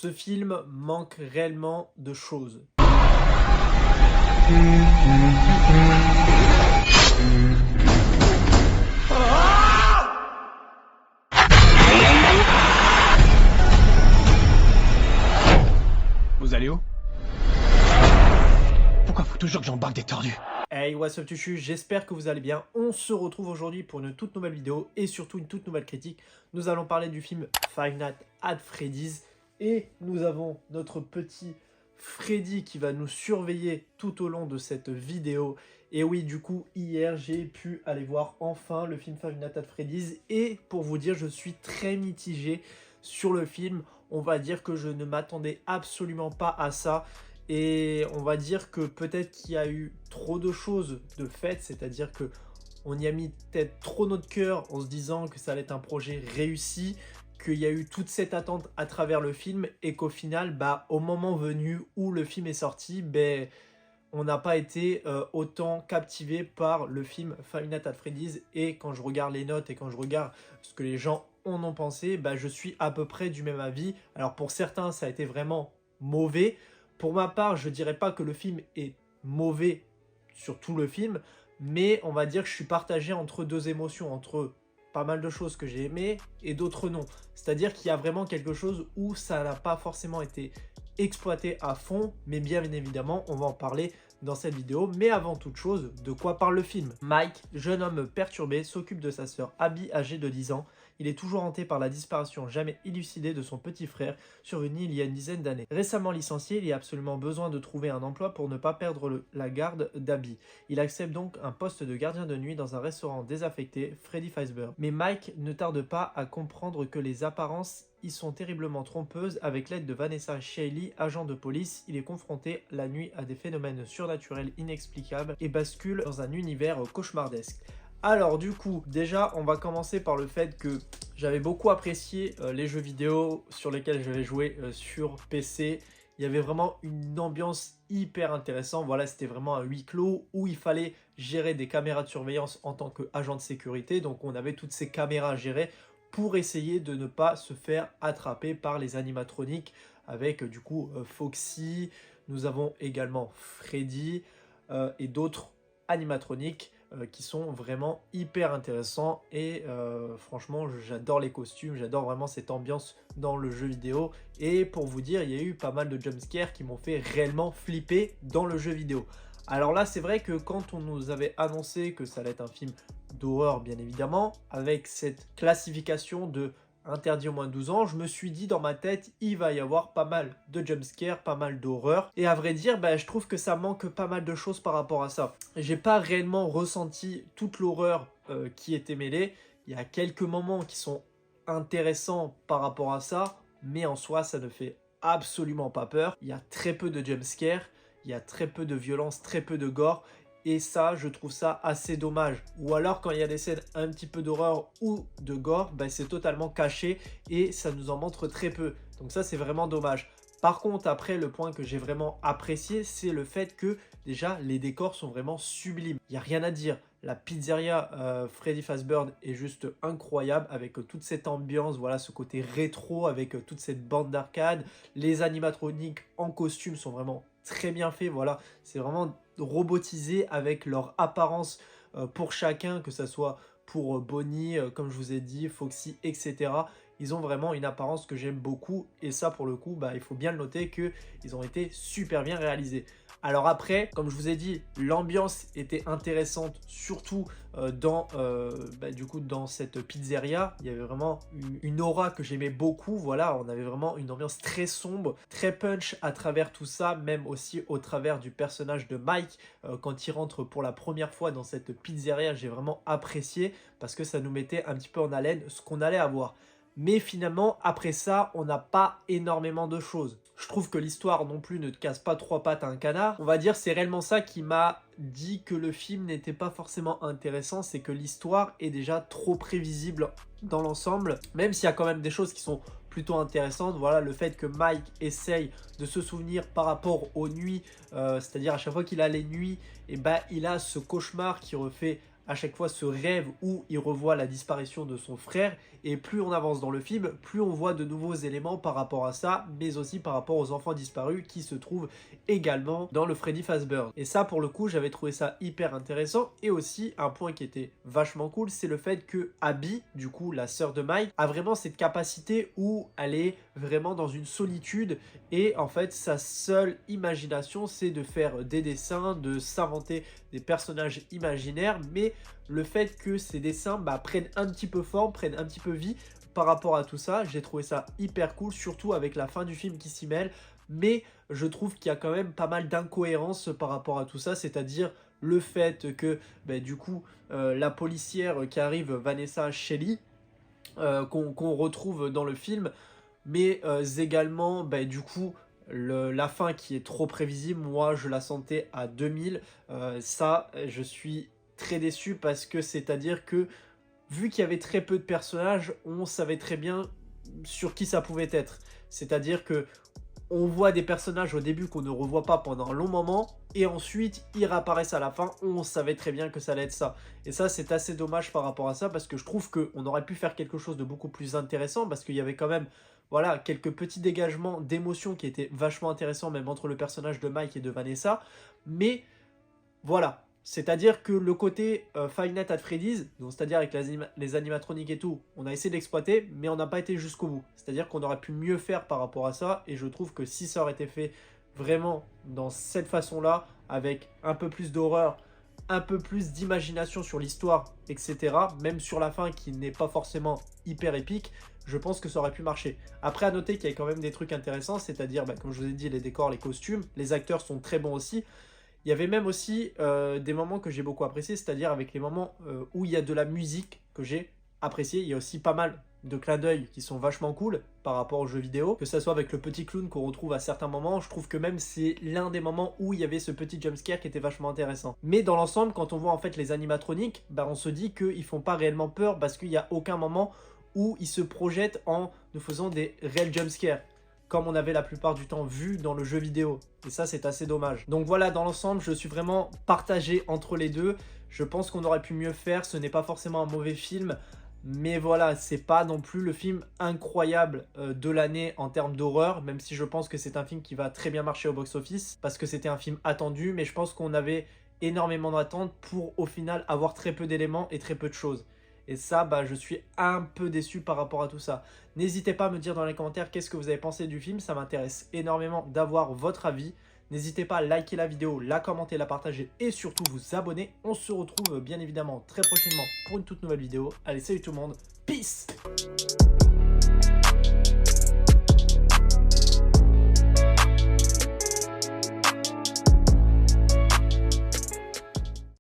Ce film manque réellement de choses. Vous allez où? Pourquoi faut toujours que j'embarque des tordus? Hey, what's up tuchu, j'espère que vous allez bien. On se retrouve aujourd'hui pour une toute nouvelle vidéo et surtout une toute nouvelle critique. Nous allons parler du film Five Nights at Freddy's et nous avons notre petit Freddy qui va nous surveiller tout au long de cette vidéo. Et oui, du coup, hier, j'ai pu aller voir enfin le film Five Nights at Freddy's et pour vous dire, je suis très mitigé sur le film. On va dire que je ne m'attendais absolument pas à ça. Et on va dire que peut-être qu'il y a eu trop de choses de fait, c'est-à-dire que on y a mis peut-être trop notre cœur en se disant que ça allait être un projet réussi, qu'il y a eu toute cette attente à travers le film et qu'au final, au moment venu où le film est sorti, on n'a pas été autant captivé par le film Five Nights at Freddy's. Et quand je regarde les notes et quand je regarde ce que les gens en ont pensé, je suis à peu près du même avis. Alors pour certains, ça a été vraiment mauvais. Pour ma part, je dirais pas que le film est mauvais sur tout le film, mais on va dire que je suis partagé entre deux émotions, entre pas mal de choses que j'ai aimées et d'autres non. C'est-à-dire qu'il y a vraiment quelque chose où ça n'a pas forcément été exploité à fond, mais bien évidemment, on va en parler dans cette vidéo. Mais avant toute chose, de quoi parle le film? Mike, jeune homme perturbé, s'occupe de sa sœur Abby, âgée de 10 ans. Il est toujours hanté par la disparition jamais élucidée de son petit frère, survenue il y a une dizaine d'années. Récemment licencié, il a absolument besoin de trouver un emploi pour ne pas perdre la garde d'Abby. Il accepte donc un poste de gardien de nuit dans un restaurant désaffecté, Freddy Fazbear. Mais Mike ne tarde pas à comprendre que les apparences y sont terriblement trompeuses. Avec l'aide de Vanessa Shaley, agent de police, il est confronté la nuit à des phénomènes surnaturels inexplicables et bascule dans un univers cauchemardesque. Alors du coup, déjà on va commencer par le fait que j'avais beaucoup apprécié les jeux vidéo sur lesquels j'avais joué sur PC. Il y avait vraiment une ambiance hyper intéressante. Voilà, c'était vraiment un huis clos où il fallait gérer des caméras de surveillance en tant qu'agent de sécurité. Donc on avait toutes ces caméras à gérer pour essayer de ne pas se faire attraper par les animatroniques avec du coup Foxy. Nous avons également Freddy et d'autres animatroniques qui sont vraiment hyper intéressants et franchement j'adore les costumes, j'adore vraiment cette ambiance dans le jeu vidéo. Et pour vous dire, il y a eu pas mal de jumpscares qui m'ont fait réellement flipper dans le jeu vidéo. Alors là c'est vrai que quand on nous avait annoncé que ça allait être un film d'horreur bien évidemment, avec cette classification de interdit au moins de 12 ans, je me suis dit dans ma tête, il va y avoir pas mal de jumpscares, pas mal d'horreur. Et à vrai dire, je trouve que ça manque pas mal de choses par rapport à ça. J'ai pas réellement ressenti toute l'horreur qui était mêlée. Il y a quelques moments qui sont intéressants par rapport à ça, mais en soi, ça ne fait absolument pas peur. Il y a très peu de jumpscares, il y a très peu de violence, très peu de gore. Et ça, je trouve ça assez dommage. Ou alors, quand il y a des scènes un petit peu d'horreur ou de gore, c'est totalement caché et ça nous en montre très peu. Donc ça, c'est vraiment dommage. Par contre, après, le point que j'ai vraiment apprécié, c'est le fait que, déjà, les décors sont vraiment sublimes. Il n'y a rien à dire. La pizzeria Freddy Fazbear est juste incroyable avec toute cette ambiance, voilà, ce côté rétro avec toute cette bande d'arcade. Les animatroniques en costume sont vraiment très bien faits, voilà. C'est vraiment robotisé avec leur apparence pour chacun, que ce soit pour Bonnie, comme je vous ai dit, Foxy, etc. Ils ont vraiment une apparence que j'aime beaucoup et ça pour le coup, il faut bien le noter qu'ils ont été super bien réalisés. Alors après, comme je vous ai dit, l'ambiance était intéressante, surtout dans cette pizzeria. Il y avait vraiment une aura que j'aimais beaucoup. Voilà, on avait vraiment une ambiance très sombre, très punch à travers tout ça, même aussi au travers du personnage de Mike. Quand il rentre pour la première fois dans cette pizzeria, j'ai vraiment apprécié parce que ça nous mettait un petit peu en haleine ce qu'on allait avoir. Mais finalement, après ça, on n'a pas énormément de choses. Je trouve que l'histoire non plus ne casse pas trois pattes à un canard. On va dire c'est réellement ça qui m'a dit que le film n'était pas forcément intéressant, c'est que l'histoire est déjà trop prévisible dans l'ensemble. Même s'il y a quand même des choses qui sont plutôt intéressantes. Voilà, le fait que Mike essaye de se souvenir par rapport aux nuits, c'est-à-dire à chaque fois qu'il a les nuits, il a ce cauchemar qui refait à chaque fois ce rêve où il revoit la disparition de son frère Et plus on avance dans le film, plus on voit de nouveaux éléments par rapport à ça, mais aussi par rapport aux enfants disparus qui se trouvent également dans le Freddy Fazbear. Et ça, pour le coup, j'avais trouvé ça hyper intéressant. Et aussi, un point qui était vachement cool, c'est le fait que Abby, du coup, la sœur de Mike, a vraiment cette capacité où elle est vraiment dans une solitude et en fait, sa seule imagination, c'est de faire des dessins, de s'inventer des personnages imaginaires, mais le fait que ces dessins prennent un petit peu forme, prennent un petit peu vie par rapport à tout ça, j'ai trouvé ça hyper cool, surtout avec la fin du film qui s'y mêle, mais je trouve qu'il y a quand même pas mal d'incohérences par rapport à tout ça, c'est-à-dire le fait que du coup la policière qui arrive, Vanessa Shelley, qu'on retrouve dans le film, mais également du coup la fin qui est trop prévisible, moi je la sentais à 2000, ça je suis très déçu parce que c'est-à-dire que vu qu'il y avait très peu de personnages, on savait très bien sur qui ça pouvait être. C'est-à-dire que on voit des personnages au début qu'on ne revoit pas pendant un long moment, et ensuite ils réapparaissent à la fin, on savait très bien que ça allait être ça. Et ça, c'est assez dommage par rapport à ça, parce que je trouve qu'on aurait pu faire quelque chose de beaucoup plus intéressant, parce qu'il y avait quand même, voilà, quelques petits dégagements d'émotions qui étaient vachement intéressants, même entre le personnage de Mike et de Vanessa, mais voilà. C'est-à-dire que le côté Five Nights at Freddy's, donc c'est-à-dire avec les animatroniques et tout, on a essayé d'exploiter, mais on n'a pas été jusqu'au bout. C'est-à-dire qu'on aurait pu mieux faire par rapport à ça, et je trouve que si ça aurait été fait vraiment dans cette façon-là, avec un peu plus d'horreur, un peu plus d'imagination sur l'histoire, etc., même sur la fin qui n'est pas forcément hyper épique, je pense que ça aurait pu marcher. Après, à noter qu'il y a quand même des trucs intéressants, c'est-à-dire, comme je vous ai dit, les décors, les costumes, les acteurs sont très bons aussi. Il y avait même aussi des moments que j'ai beaucoup appréciés, c'est-à-dire avec les moments où il y a de la musique que j'ai apprécié. Il y a aussi pas mal de clins d'œil qui sont vachement cool par rapport aux jeux vidéo, que ça soit avec le petit clown qu'on retrouve à certains moments. Je trouve que même c'est l'un des moments où il y avait ce petit jumpscare qui était vachement intéressant. Mais dans l'ensemble, quand on voit en fait les animatroniques, on se dit qu'ils font pas réellement peur parce qu'il n'y a aucun moment où ils se projettent en nous faisant des réels jumpscares, comme on avait la plupart du temps vu dans le jeu vidéo. Et ça, c'est assez dommage. Donc voilà, dans l'ensemble, je suis vraiment partagé entre les deux. Je pense qu'on aurait pu mieux faire. Ce n'est pas forcément un mauvais film. Mais voilà, c'est pas non plus le film incroyable de l'année en termes d'horreur. Même si je pense que c'est un film qui va très bien marcher au box-office. Parce que c'était un film attendu. Mais je pense qu'on avait énormément d'attentes pour au final avoir très peu d'éléments et très peu de choses. Et ça, je suis un peu déçu par rapport à tout ça. N'hésitez pas à me dire dans les commentaires qu'est-ce que vous avez pensé du film. Ça m'intéresse énormément d'avoir votre avis. N'hésitez pas à liker la vidéo, la commenter, la partager et surtout vous abonner. On se retrouve bien évidemment très prochainement pour une toute nouvelle vidéo. Allez, salut tout le monde. Peace!